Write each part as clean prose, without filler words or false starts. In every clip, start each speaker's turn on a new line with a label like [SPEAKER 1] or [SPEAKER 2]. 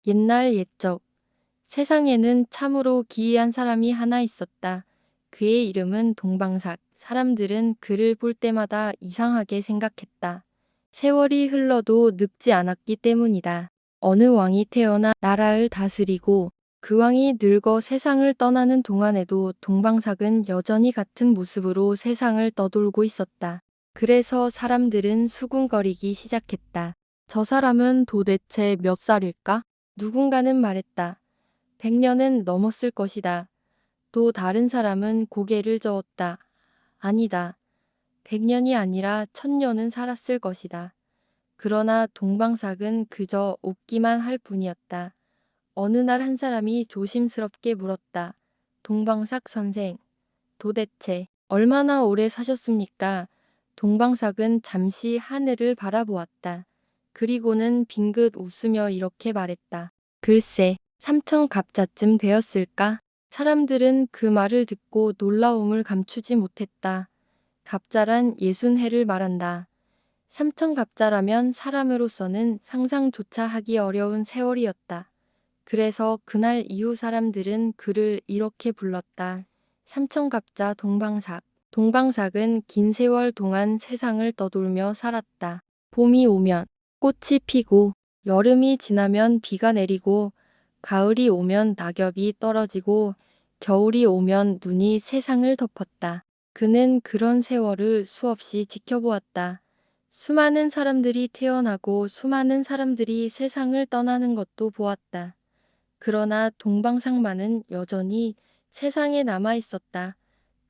[SPEAKER 1] 옛날 옛적 세상에는 참으로 기이한 사람이 하나 있었다. 그의 이름은 동방삭. 사람들은 그를 볼 때마다 이상하게 생각했다. 세월이 흘러도 늙지 않았기 때문이다. 어느 왕이 태어나 나라를 다스리고 그 왕이 늙어 세상을 떠나는 동안에도 동방삭은 여전히 같은 모습으로 세상을 떠돌고 있었다. 그래서 사람들은 수군거리기 시작했다. 저 사람은 도대체 몇 살일까? 누군가는 말했다. 100년은 넘었을 것이다. 또 다른 사람은 고개를 저었다. 아니다. 100년이 아니라 1000년은 살았을 것이다. 그러나 동방삭은 그저 웃기만 할 뿐이었다. 어느 날 한 사람이 조심스럽게 물었다. 동방삭 선생, 도대체 얼마나 오래 사셨습니까? 동방삭은 잠시 하늘을 바라보았다. 그리고는 빙긋 웃으며 이렇게 말했다. 글쎄, 3000갑자쯤 되었을까? 사람들은 그 말을 듣고 놀라움을 감추지 못했다. 갑자란 60해를 말한다. 3000갑자라면 사람으로서는 상상조차 하기 어려운 세월이었다. 그래서 그날 이후 사람들은 그를 이렇게 불렀다. 3000갑자 동방삭. 동방삭은 긴 세월 동안 세상을 떠돌며 살았다. 봄이 오면 꽃이 피고, 여름이 지나면 비가 내리고, 가을이 오면 낙엽이 떨어지고, 겨울이 오면 눈이 세상을 덮었다. 그는 그런 세월을 수없이 지켜보았다. 수많은 사람들이 태어나고 수많은 사람들이 세상을 떠나는 것도 보았다. 그러나 동방삭만은 여전히 세상에 남아 있었다.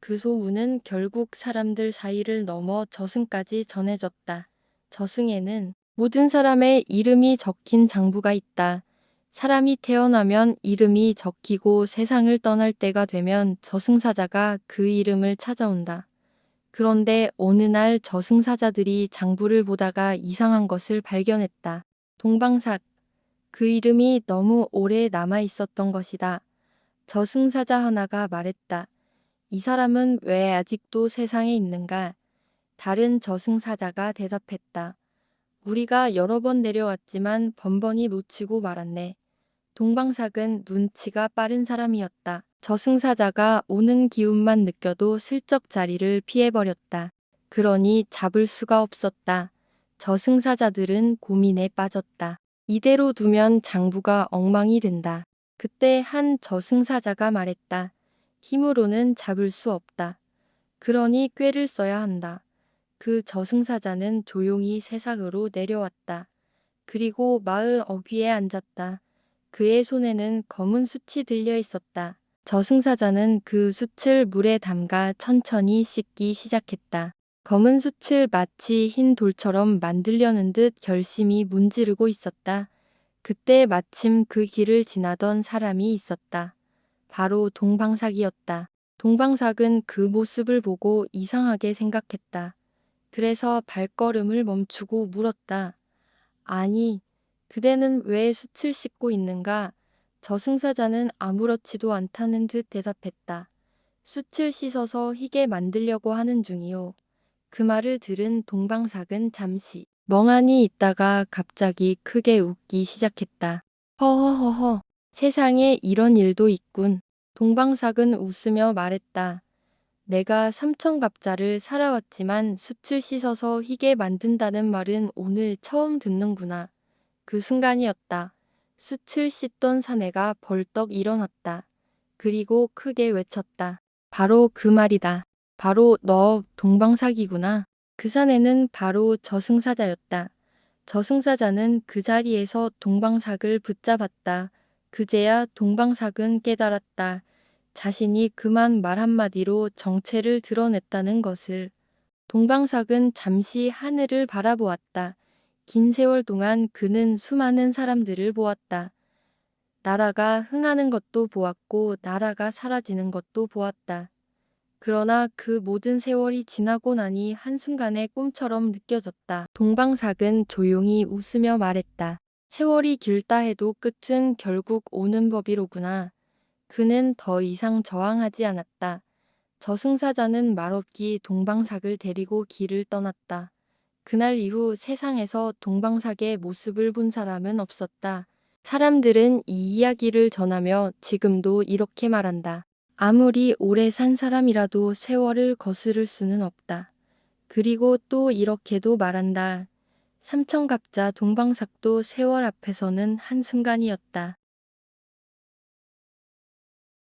[SPEAKER 1] 그 소문은 결국 사람들 사이를 넘어 저승까지 전해졌다. 저승에는 모든 사람의 이름이 적힌 장부가 있다. 사람이 태어나면 이름이 적히고 세상을 떠날 때가 되면 저승사자가 그 이름을 찾아온다. 그런데 어느 날 저승사자들이 장부를 보다가 이상한 것을 발견했다. 동방삭. 그 이름이 너무 오래 남아 있었던 것이다. 저승사자 하나가 말했다. 이 사람은 왜 아직도 세상에 있는가? 다른 저승사자가 대답했다. 우리가 여러 번 내려왔지만 번번이 놓치고 말았네. 동방삭은 눈치가 빠른 사람이었다. 저승사자가 오는 기운만 느껴도 슬쩍 자리를 피해버렸다. 그러니 잡을 수가 없었다. 저승사자들은 고민에 빠졌다. 이대로 두면 장부가 엉망이 된다. 그때 한 저승사자가 말했다. 힘으로는 잡을 수 없다. 그러니 꾀를 써야 한다. 그 저승사자는 조용히 세상으로 내려왔다. 그리고 마을 어귀에 앉았다. 그의 손에는 검은 숯이 들려 있었다. 저승사자는 그 숯을 물에 담가 천천히 씻기 시작했다. 검은 숯을 마치 흰 돌처럼 만들려는 듯 열심히 문지르고 있었다. 그때 마침 그 길을 지나던 사람이 있었다. 바로 동방삭이었다. 동방삭은 그 모습을 보고 이상하게 생각했다. 그래서 발걸음을 멈추고 물었다. 아니, 그대는 왜 숯을 씻고 있는가? 저승사자는 아무렇지도 않다는 듯 대답했다. 숯을 씻어서 희게 만들려고 하는 중이요. 그 말을 들은 동방삭은 잠시 멍하니 있다가 갑자기 크게 웃기 시작했다. 허허허허, 세상에 이런 일도 있군. 동방삭은 웃으며 말했다. 내가 3000갑자를 살아왔지만 숯을 씻어서 희게 만든다는 말은 오늘 처음 듣는구나. 그 순간이었다. 숯을 씻던 사내가 벌떡 일어났다. 그리고 크게 외쳤다. 바로 그 말이다. 바로 너 동방삭이구나. 그 사내는 바로 저승사자였다. 저승사자는 그 자리에서 동방삭을 붙잡았다. 그제야 동방삭은 깨달았다. 자신이 그만 말 한마디로 정체를 드러냈다는 것을. 동방삭은 잠시 하늘을 바라보았다. 긴 세월 동안 그는 수많은 사람들을 보았다. 나라가 흥하는 것도 보았고 나라가 사라지는 것도 보았다. 그러나 그 모든 세월이 지나고 나니 한순간의 꿈처럼 느껴졌다. 동방삭은 조용히 웃으며 말했다. 세월이 길다 해도 끝은 결국 오는 법이로구나. 그는 더 이상 저항하지 않았다. 저승사자는 말없이 동방삭을 데리고 길을 떠났다. 그날 이후 세상에서 동방삭의 모습을 본 사람은 없었다. 사람들은 이 이야기를 전하며 지금도 이렇게 말한다. 아무리 오래 산 사람이라도 세월을 거스를 수는 없다. 그리고 또 이렇게도 말한다. 삼천갑자 동방삭도 세월 앞에서는 한순간이었다.